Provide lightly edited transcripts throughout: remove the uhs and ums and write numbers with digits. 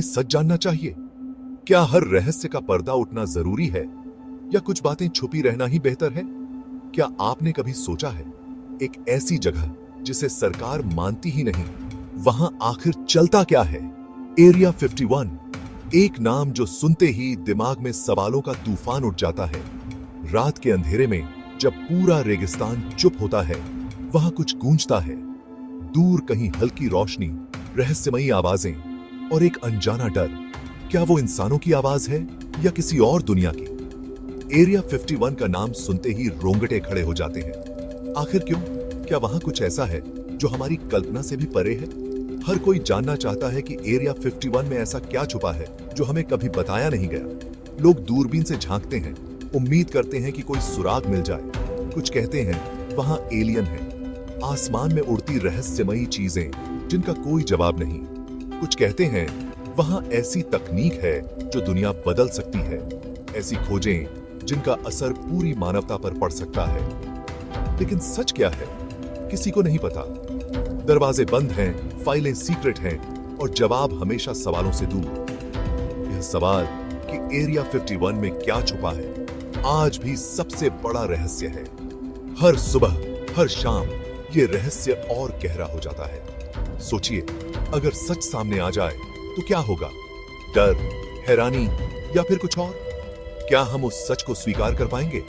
सच जानना चाहिए? क्या हर रहस्य का पर्दा उठना जरूरी है, या कुछ बातें छुपी रहना ही बेहतर है? क्या आपने कभी सोचा है, एक ऐसी जगह जिसे सरकार मानती ही नहीं, वहां आखिर चलता क्या है? एरिया 51, एक नाम जो सुनते ही दिमाग में सवालों का तूफान उठ जाता है। रात के अंधेरे में जब पूरा रेगिस्तान चुप होता है, वहां कुछ गूंजता है। दूर कहीं हल्की रोशनी, रहस्यमयी आवाजें और एक अनजाना डर। क्या वो इंसानों की आवाज है या किसी और दुनिया की? एरिया 51 का नाम सुनते ही रोंगटे खड़े हो जाते हैं। आखिर क्यों? क्या वहां कुछ ऐसा है जो हमारी कल्पना से भी परे है? हर कोई जानना चाहता है कि एरिया 51 में ऐसा क्या छुपा है जो हमें कभी बताया नहीं गया। लोग दूरबीन से झांकते हैं, उम्मीद करते हैं कि कोई सुराग मिल जाए। कुछ कहते हैं वहां एलियन है, आसमान में उड़ती रहस्यमयी चीजें जिनका कोई जवाब नहीं। कुछ कहते हैं वहां ऐसी तकनीक है जो दुनिया बदल सकती है, ऐसी खोजें जिनका असर पूरी मानवता पर पड़ सकता है। लेकिन सच क्या है, किसी को नहीं पता। दरवाजे बंद हैं, फाइलें सीक्रेट हैं और जवाब हमेशा सवालों से दूर। यह सवाल कि एरिया 51 में क्या छुपा है, आज भी सबसे बड़ा रहस्य है। हर सुबह, हर शाम ये रहस्य और गहरा हो जाता है। सोचिए, अगर सच सामने आ जाए तो क्या होगा? डर, हैरानी या फिर कुछ और? क्या हम उस सच को स्वीकार कर पाएंगे?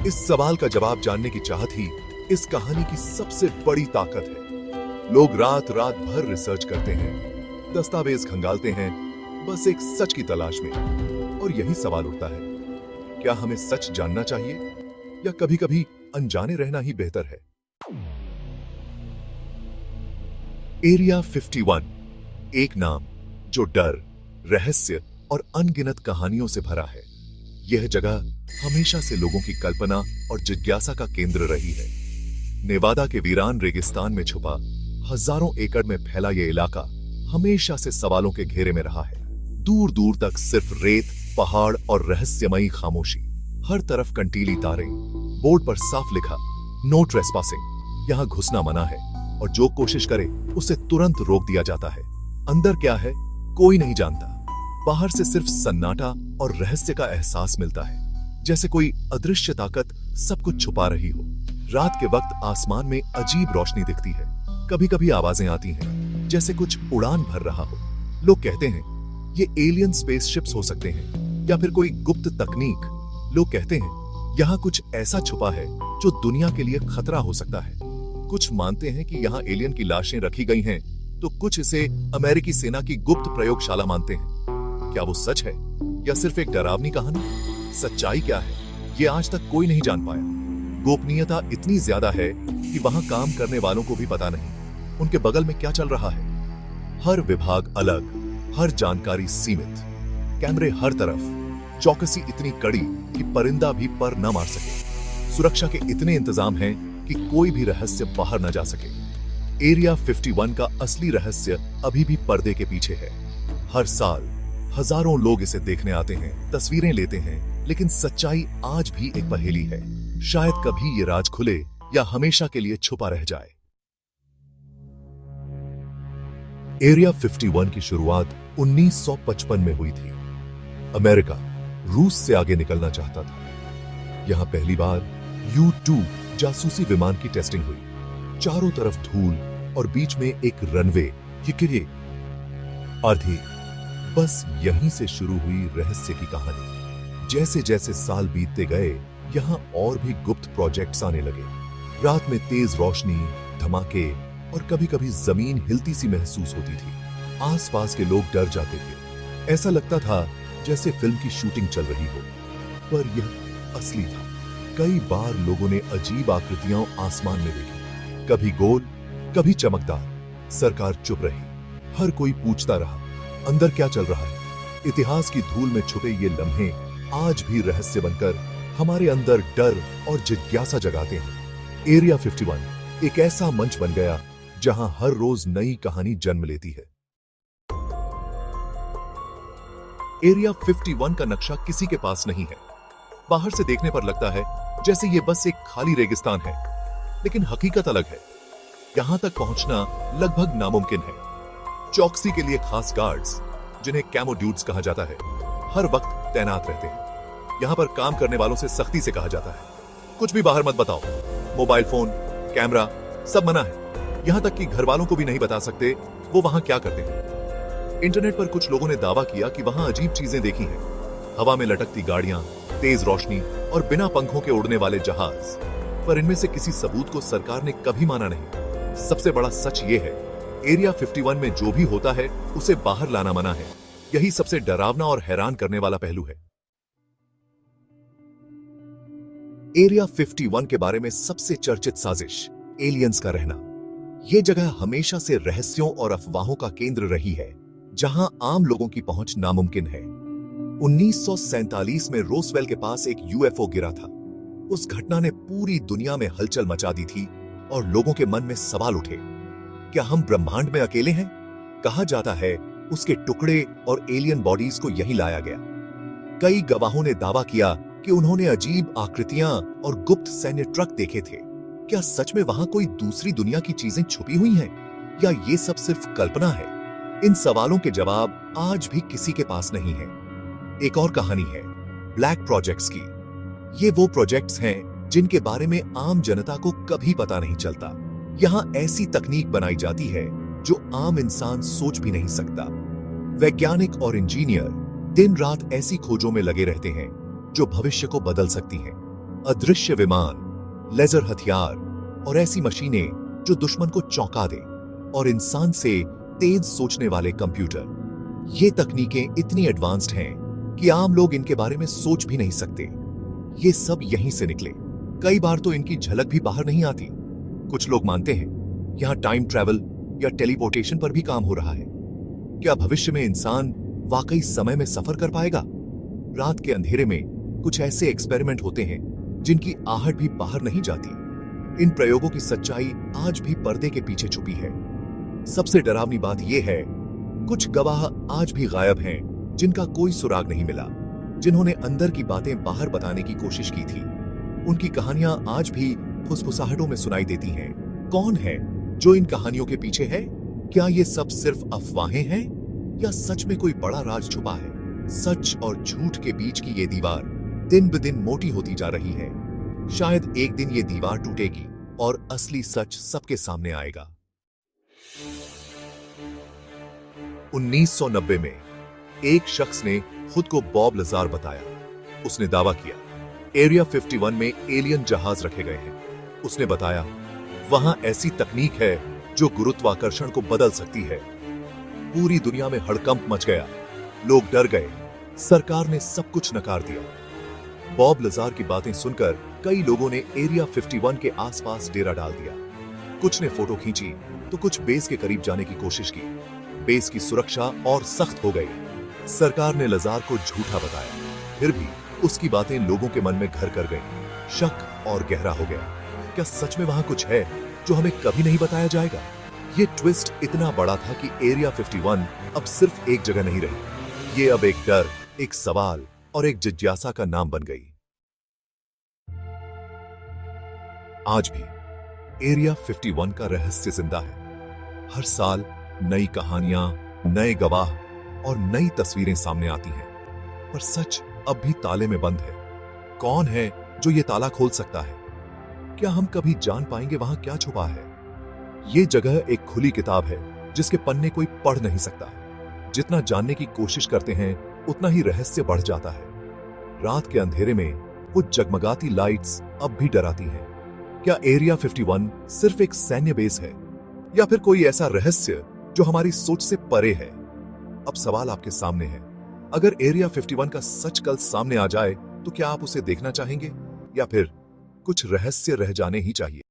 इस सवाल का जवाब जानने की चाहत ही इस कहानी की सबसे बड़ी ताकत है। लोग रात रात भर रिसर्च करते हैं, दस्तावेज खंगालते हैं, बस एक सच की तलाश में। और यही सवाल उठता है, क्या हमें सच जानना चाहिए या कभी-कभी अनजाने रहना ही बेहतर है? एरिया 51, एक नाम जो डर, रहस्य और अनगिनत कहानियों से भरा है। यह जगह हमेशा से लोगों की कल्पना और जिज्ञासा का केंद्र रही है। नेवादा के वीरान रेगिस्तान में छुपा, हजारों एकड़ में फैला यह इलाका हमेशा से सवालों के घेरे में रहा है। दूर दूर तक सिर्फ रेत, पहाड़ और रहस्यमयी खामोशी। हर तरफ कंटीली तारें, बोर्ड पर साफ लिखा, नो ट्रेसपासिंग, यहां घुसना मना है और जो कोशिश करे उसे तुरंत रोक दिया जाता है। अंदर क्या है, कोई नहीं जानता। बाहर से सिर्फ सन्नाटा और रहस्य का एहसास मिलता है, जैसे कोई अदृश्य ताकत सब कुछ छुपा रही हो। रात के वक्त आसमान में अजीब रोशनी दिखती है, कभी कभी आवाजें आती हैं, जैसे कुछ उड़ान भर रहा हो। लोग कहते हैं ये एलियन स्पेसशिप्स हो सकते हैं या फिर कोई गुप्त तकनीक। लोग कहते हैं यहाँ कुछ ऐसा छुपा है जो दुनिया के लिए खतरा हो सकता है। कुछ मानते हैं कि यहाँ एलियन की लाशें रखी गई हैं, तो कुछ इसे अमेरिकी सेना की गुप्त प्रयोगशाला मानते हैं। क्या वो सच है या सिर्फ एक डरावनी कहानी? सच्चाई क्या है, ये आज तक कोई नहीं जान पाया। गोपनीयता इतनी ज्यादा है कि वहां काम करने वालों को भी पता नहीं उनके बगल में क्या चल रहा है। हर विभाग अलग, हर जानकारी सीमित, कैमरे हर तरफ, चौकसी इतनी कड़ी कि परिंदा भी पर न मार सके। सुरक्षा के इतने इंतजाम हैं कि कोई भी रहस्य बाहर न जा सके। एरिया 51 का असली रहस्य अभी भी पर्दे के पीछे है। हर साल हजारों लोग इसे देखने आते हैं, तस्वीरें लेते हैं, लेकिन सच्चाई आज भी एक पहेली है। शायद कभी ये राज खुले या हमेशा के लिए छुपा रह जाए। एरिया 51 की शुरुआत 1955 में हुई थी। अमेरिका रूस से आगे निकलना चाहता था। यहां पहली बार U-2 जासूसी विमान की टेस्टिंग हुई। चारों तरफ धूल और बीच में एक रनवे, ये आधी। बस यहीं से शुरू हुई रहस्य की कहानी। जैसे जैसे साल बीतते गए, यहां और भी गुप्त प्रोजेक्ट्स आने लगे। रात में तेज रोशनी, धमाके और कभी-कभी जमीन हिलती सी महसूस होती थी। आसपास के लोग डर जाते थे। ऐसा लगता था जैसे फिल्म की शूटिंग चल रही हो, पर यह असली था। कई बार लोगों ने अजीब आकृतियां आसमान में देखी, कभी गोल, कभी चमकदार। सरकार चुप रही, हर कोई पूछता रहा, अंदर क्या चल रहा है? इतिहास की धूल में छुपे ये लम्हे आज भी रहस्य बनकर हमारे अंदर डर और जिज्ञासा जगाते हैं। एरिया 51 एक ऐसा मंच बन गया जहां हर रोज नई कहानी जन्म लेती है। एरिया 51 का नक्शा किसी के पास नहीं है। बाहर से देखने पर लगता है जैसे ये बस एक खाली रेगिस्तान है, लेकिन हकीकत अलग है। यहां तक पहुंचना लगभग नामुमकिन है। चौकसी के लिए खास गार्ड्स, जिन्हें कैमो ड्यूड्स कहा जाता है, हर वक्त तैनात रहते हैं। यहाँ पर काम करने वालों से सख्ती से कहा जाता है, कुछ भी बाहर मत बताओ। मोबाइल फोन, कैमरा सब मना है। यहाँ तक कि घर वालों को भी नहीं बता सकते वो वहां क्या करते हैं। इंटरनेट पर कुछ लोगों ने दावा किया कि वहां अजीब चीजें देखी हैं, हवा में लटकती गाड़ियां, तेज रोशनी और बिना पंखों के उड़ने वाले जहाज। पर इनमें से किसी सबूत को सरकार ने कभी माना नहीं। सबसे बड़ा सच ये है, एरिया 51 में जो भी होता है उसे बाहर लाना मना है। यही सबसे डरावना और हैरान करने वाला पहलू है। एरिया 51 के बारे में सबसे चर्चित साजिश एलियंस का रहना। यह जगह हमेशा से रहस्यों और अफवाहों का केंद्र रही है, जहां आम लोगों की पहुंच नामुमकिन है। 1947 में रोसवेल के पास एक यूएफओ गिरा था। उस घटना ने पूरी दुनिया में हलचल मचा दी थी और लोगों के मन में सवाल उठे, क्या हम ब्रह्मांड में अकेले हैं? कहा जाता है उसके टुकड़े और एलियन बॉडीज को यहीं लाया गया। कई गवाहों ने दावा किया कि उन्होंने अजीब आकृतियां और गुप्त सैन्य ट्रक देखे थे। क्या सच में वहां कोई दूसरी दुनिया की चीजें छुपी हुई हैं, या ये सब सिर्फ कल्पना है? इन सवालों के जवाब आज भी किसी के पास नहीं है। एक और कहानी है ब्लैक प्रोजेक्ट्स की। ये वो प्रोजेक्ट्स हैं जिनके बारे में आम जनता को कभी पता नहीं चलता। यहां ऐसी तकनीक बनाई जाती है जो आम इंसान सोच भी नहीं सकता। वैज्ञानिक और इंजीनियर दिन रात ऐसी खोजों में लगे रहते हैं जो भविष्य को बदल सकती हैं। अदृश्य विमान, लेजर हथियार और ऐसी मशीनें जो दुश्मन को चौंका दे, और इंसान से तेज सोचने वाले कंप्यूटर। ये तकनीकें इतनी एडवांस्ड हैं कि आम लोग इनके बारे में सोच भी नहीं सकते। ये सब यहीं से निकले। कई बार तो इनकी झलक भी बाहर नहीं आती। कुछ लोग मानते हैं यहां टाइम ट्रैवल या टेलीपोर्टेशन पर भी काम हो रहा है। क्या भविष्य में इंसान वाकई समय में सफर कर पाएगा? रात के अंधेरे में कुछ ऐसे एक्सपेरिमेंट होते हैं जिनकी आहट भी बाहर नहीं जाती। इन प्रयोगों की सच्चाई आज भी पर्दे के पीछे छुपी है। सबसे डरावनी बात यह है, कुछ गवाह आज भी गायब हैं जिनका कोई सुराग नहीं मिला, जिन्होंने अंदर की बातें बाहर बताने की कोशिश की थी। उनकी कहानियां आज भी फुसफुसाहटों में सुनाई देती हैं। कौन है जो इन कहानियों के पीछे है? क्या ये सब सिर्फ अफवाहें हैं या सच में कोई बड़ा राज छुपा है? सच और झूठ के बीच की ये दीवार दिन ब दिन मोटी होती जा रही है। शायद एक दिन ये दीवार टूटेगी और असली सच सबके सामने आएगा। 1990 में एक शख्स ने खुद को बॉब लजार बताया। उसने दावा किया एरिया 51 में एलियन जहाज रखे गए हैं। उसने बताया वहां ऐसी तकनीक है जो गुरुत्वाकर्षण को बदल सकती है। पूरी दुनिया में हड़कंप मच गया। लोग डर गए। सरकार ने सब कुछ नकार दिया। बॉब लजार की बातें सुनकर कई लोगों ने एरिया 51 के आसपास डेरा डाल दिया। कुछ ने फोटो खींची तो कुछ बेस के करीब जाने की कोशिश की। बेस की सुरक्षा और सख्त हो गई। सरकार ने लजार को झूठा बताया, फिर भी उसकी बातें लोगों के मन में घर कर गईं। शक और गहरा हो गया। क्या सच में वहां कुछ है जो हमें कभी नहीं बताया जाएगा? ये ट्विस्ट इतना बड़ा था कि एरिया 51 अब सिर्फ एक जगह नहीं रही। ये अब एक डर, एक सवाल और एक जिज्ञासा का नाम बन गई। आज भी एरिया 51 का रहस्य जिंदा है। हर साल नई कहानियां, नए गवाह और नई तस्वीरें सामने आती हैं, पर सच अब भी ताले में बंद है। कौन है जो ये ताला खोल सकता है? क्या हम कभी जान पाएंगे वहां क्या छुपा है? ये जगह एक खुली किताब है जिसके पन्ने कोई पढ़ नहीं सकता। जितना जानने की कोशिश करते हैं उतना ही रहस्य बढ़ जाता है। रात के अंधेरे में वो जगमगाती लाइट्स अब भी डराती हैं। क्या एरिया 51 सिर्फ एक सैन्य बेस है या फिर कोई ऐसा रहस्य जो हमारी सोच से परे है? अब सवाल आपके सामने है। अगर एरिया 51 का सच कल सामने आ जाए तो क्या आप उसे देखना चाहेंगे या फिर कुछ रहस्य रह जाने ही चाहिए?